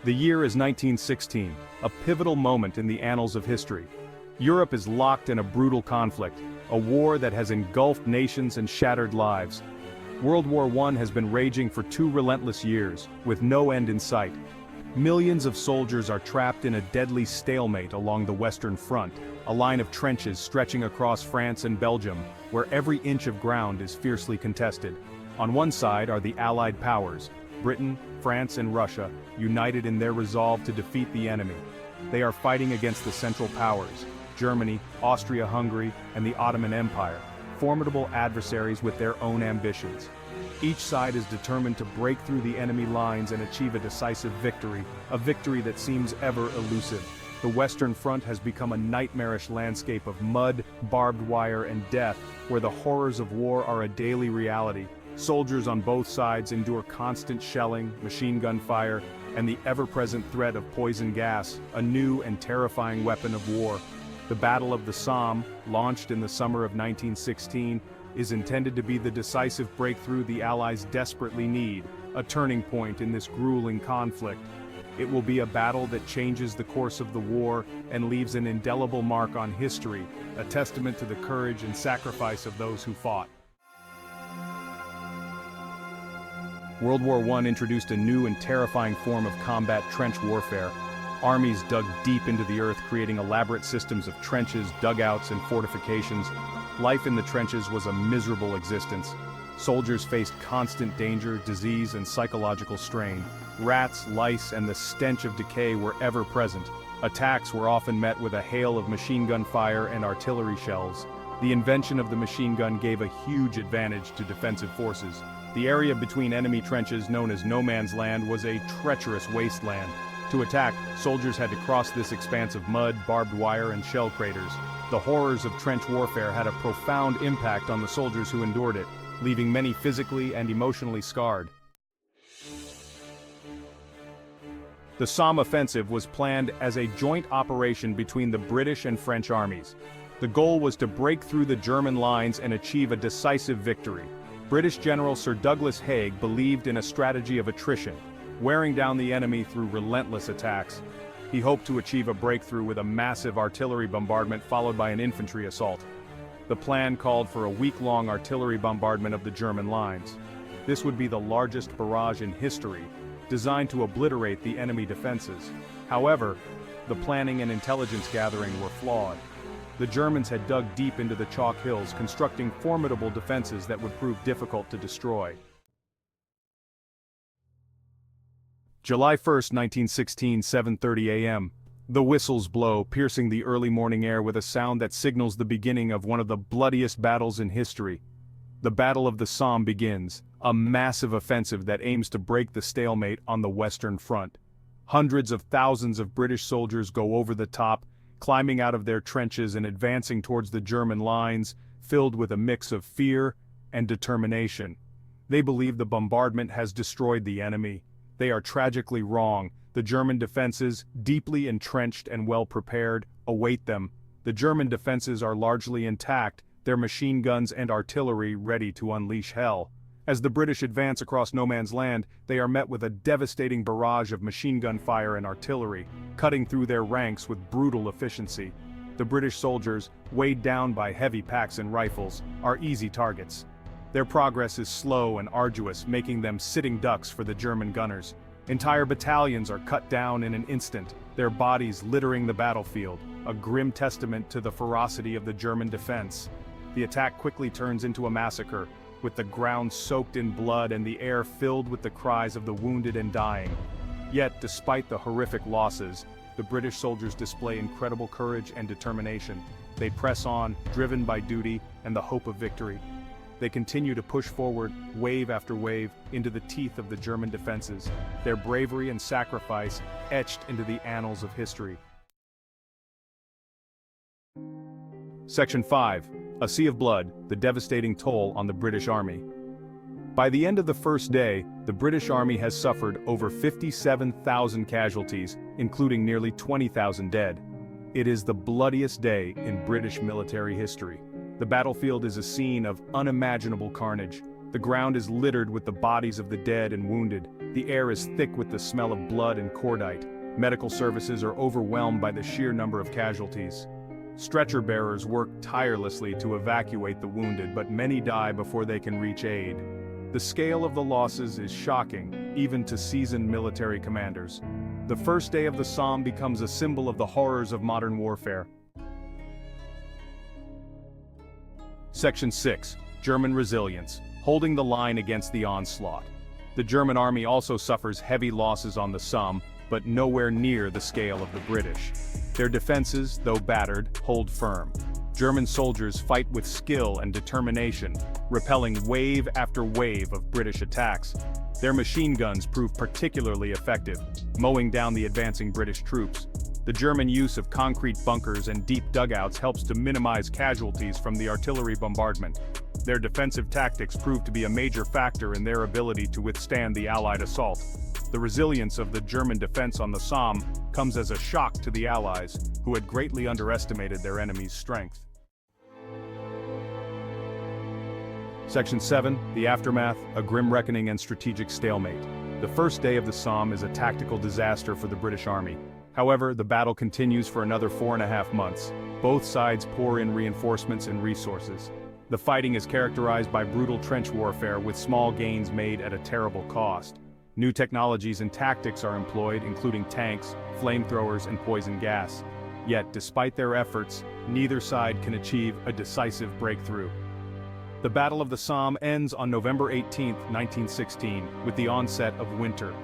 The year is 1916, a pivotal moment in the annals of history. Europe is locked in a brutal conflict, a war that has engulfed nations and shattered lives. World War I has been raging for 2 relentless years, with no end in sight. Millions of soldiers are trapped in a deadly stalemate along the Western Front, a line of trenches stretching across France and Belgium, where every inch of ground is fiercely contested. On one side are the Allied powers, Britain, France and Russia, united in their resolve to defeat the enemy. They are fighting against the Central Powers, Germany, Austria-Hungary, and the Ottoman Empire, formidable adversaries with their own ambitions. Each side is determined to break through the enemy lines and achieve a decisive victory, a victory that seems ever elusive. The Western Front has become a nightmarish landscape of mud, barbed wire, and death, where the horrors of war are a daily reality. Soldiers on both sides endure constant shelling, machine gun fire, and the ever-present threat of poison gas, a new and terrifying weapon of war. The Battle of the Somme, launched in the summer of 1916, is intended to be the decisive breakthrough the Allies desperately need, a turning point in this grueling conflict. It will be a battle that changes the course of the war and leaves an indelible mark on history, a testament to the courage and sacrifice of those who fought. World War I introduced a new and terrifying form of combat trench warfare. Armies dug deep into the earth, creating elaborate systems of trenches, dugouts, and fortifications. Life in the trenches was a miserable existence. Soldiers faced constant danger, disease, and psychological strain. Rats, lice, and the stench of decay were ever present. Attacks were often met with a hail of machine gun fire and artillery shells. The invention of the machine gun gave a huge advantage to defensive forces. The area between enemy trenches, known as no man's land, was a treacherous wasteland. To attack, soldiers had to cross this expanse of mud, barbed wire, and shell craters. The horrors of trench warfare had a profound impact on the soldiers who endured it, leaving many physically and emotionally scarred. The Somme offensive was planned as a joint operation between the British and French armies. The goal was to break through the German lines and achieve a decisive victory. British General Sir Douglas Haig believed in a strategy of attrition, wearing down the enemy through relentless attacks. He hoped to achieve a breakthrough with a massive artillery bombardment followed by an infantry assault. The plan called for a week-long artillery bombardment of the German lines. This would be the largest barrage in history, designed to obliterate the enemy defenses. However, the planning and intelligence gathering were flawed. The Germans had dug deep into the chalk hills, constructing formidable defenses that would prove difficult to destroy. July 1, 1916, 7:30 a.m. The whistles blow, piercing the early morning air with a sound that signals the beginning of one of the bloodiest battles in history. The Battle of the Somme begins, a massive offensive that aims to break the stalemate on the Western Front. Hundreds of thousands of British soldiers go over the top, climbing out of their trenches and advancing towards the German lines, filled with a mix of fear and determination. They believe the bombardment has destroyed the enemy. They are tragically wrong. The German defenses, deeply entrenched and well prepared, await them. The German defenses are largely intact, their machine guns and artillery ready to unleash hell. As the British advance across no man's land, they are met with a devastating barrage of machine gun fire and artillery, cutting through their ranks with brutal efficiency. The British soldiers, weighed down by heavy packs and rifles, are easy targets. Their progress is slow and arduous, making them sitting ducks for the German gunners. Entire battalions are cut down in an instant, their bodies littering the battlefield, a grim testament to the ferocity of the German defense. The attack quickly turns into a massacre, with the ground soaked in blood and the air filled with the cries of the wounded and dying. Yet, despite the horrific losses, the British soldiers display incredible courage and determination. They press on, driven by duty and the hope of victory. They continue to push forward, wave after wave, into the teeth of the German defenses, their bravery and sacrifice etched into the annals of history. Section 5. A Sea of Blood, the devastating toll on the British Army. By the end of the first day, the British Army has suffered over 57,000 casualties, including nearly 20,000 dead. It is the bloodiest day in British military history. The battlefield is a scene of unimaginable carnage. The ground is littered with the bodies of the dead and wounded. The air is thick with the smell of blood and cordite. Medical services are overwhelmed by the sheer number of casualties. Stretcher bearers work tirelessly to evacuate the wounded, but many die before they can reach aid. The scale of the losses is shocking, even to seasoned military commanders. The first day of the Somme becomes a symbol of the horrors of modern warfare. Section 6. German resilience, holding the line against the onslaught. The German army also suffers heavy losses on the Somme, but nowhere near the scale of the British. Their defenses, though battered, hold firm. German soldiers fight with skill and determination, repelling wave after wave of British attacks. Their machine guns prove particularly effective, mowing down the advancing British troops. The German use of concrete bunkers and deep dugouts helps to minimize casualties from the artillery bombardment. Their defensive tactics prove to be a major factor in their ability to withstand the Allied assault. The resilience of the German defense on the Somme comes as a shock to the Allies, who had greatly underestimated their enemy's strength. Section 7. The aftermath, a grim reckoning and strategic stalemate. The first day of the Somme is a tactical disaster for the British Army. However, the battle continues for another 4.5 months. Both sides pour in reinforcements and resources. The fighting is characterized by brutal trench warfare with small gains made at a terrible cost. New technologies and tactics are employed, including tanks, flamethrowers, and poison gas. Yet, despite their efforts, neither side can achieve a decisive breakthrough. The Battle of the Somme ends on November 18, 1916, with the onset of winter.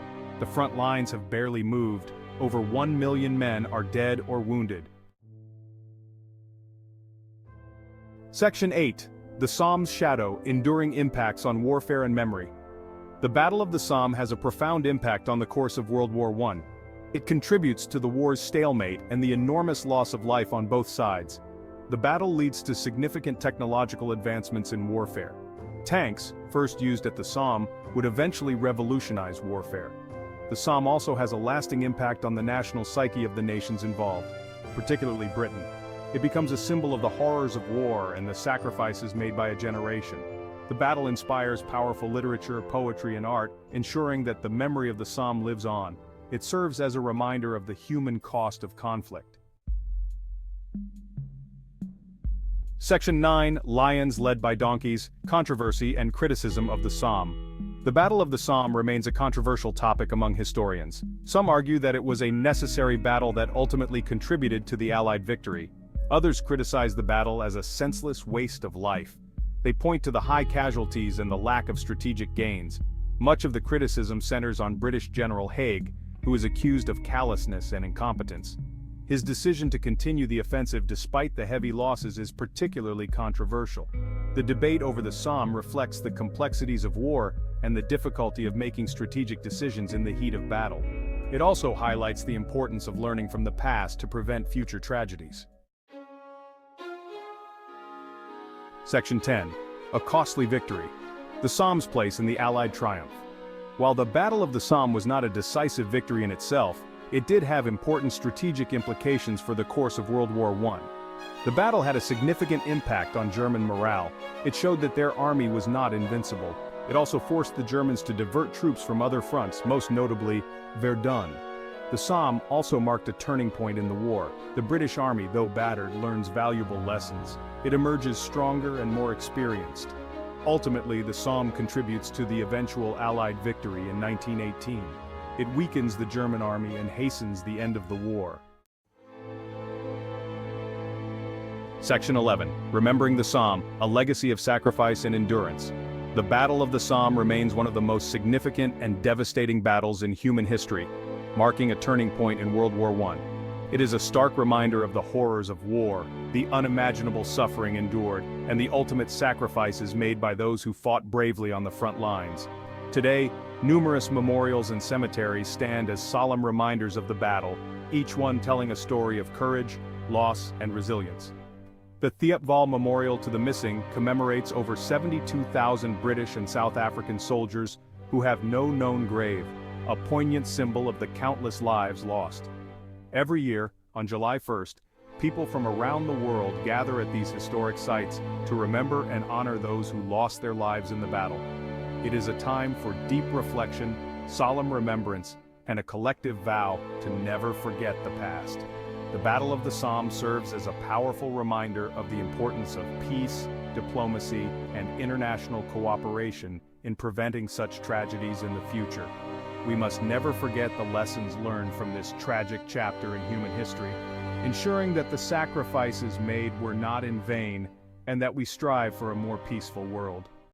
The front lines have barely moved. Over 1 million men are dead or wounded. Section 8. The Somme's shadow, enduring impacts on warfare and memory. The Battle of the Somme has a profound impact on the course of World War I. It contributes to the war's stalemate and the enormous loss of life on both sides. The battle leads to significant technological advancements in warfare. Tanks, first used at the Somme, would eventually revolutionize warfare. The Somme also has a lasting impact on the national psyche of the nations involved, particularly Britain. It becomes a symbol of the horrors of war and the sacrifices made by a generation. The battle inspires powerful literature, poetry, and art, ensuring that the memory of the Somme lives on. It serves as a reminder of the human cost of conflict. Section 9. Lions led by donkeys, controversy and criticism of the Somme. The Battle of the Somme remains a controversial topic among historians. Some argue that it was a necessary battle that ultimately contributed to the Allied victory. Others criticize the battle as a senseless waste of life. They point to the high casualties and the lack of strategic gains. Much of the criticism centers on British General Haig, who is accused of callousness and incompetence. His decision to continue the offensive despite the heavy losses is particularly controversial. The debate over the Somme reflects the complexities of war and the difficulty of making strategic decisions in the heat of battle. It also highlights the importance of learning from the past to prevent future tragedies. Section 10. A costly victory. The Somme's place in the Allied triumph. While the Battle of the Somme was not a decisive victory in itself, it did have important strategic implications for the course of World War I. The battle had a significant impact on German morale. It showed that their army was not invincible. It also forced the Germans to divert troops from other fronts, most notably Verdun. The Somme also marked a turning point in the war. The British Army, though battered, learns valuable lessons. It emerges stronger and more experienced. Ultimately, the Somme contributes to the eventual Allied victory in 1918. It weakens the German army and hastens the end of the war. Section 11. Remembering the Somme, a legacy of sacrifice and endurance. The Battle of the Somme remains one of the most significant and devastating battles in human history, marking a turning point in World War I. It is a stark reminder of the horrors of war, the unimaginable suffering endured, and the ultimate sacrifices made by those who fought bravely on the front lines. Today, numerous memorials and cemeteries stand as solemn reminders of the battle, each one telling a story of courage, loss, and resilience. The Thiepval Memorial to the Missing commemorates over 72,000 British and South African soldiers who have no known grave, a poignant symbol of the countless lives lost. Every year, on July 1st, people from around the world gather at these historic sites to remember and honor those who lost their lives in the battle. It is a time for deep reflection, solemn remembrance, and a collective vow to never forget the past. The Battle of the Somme serves as a powerful reminder of the importance of peace, diplomacy, and international cooperation in preventing such tragedies in the future. We must never forget the lessons learned from this tragic chapter in human history, ensuring that the sacrifices made were not in vain and that we strive for a more peaceful world.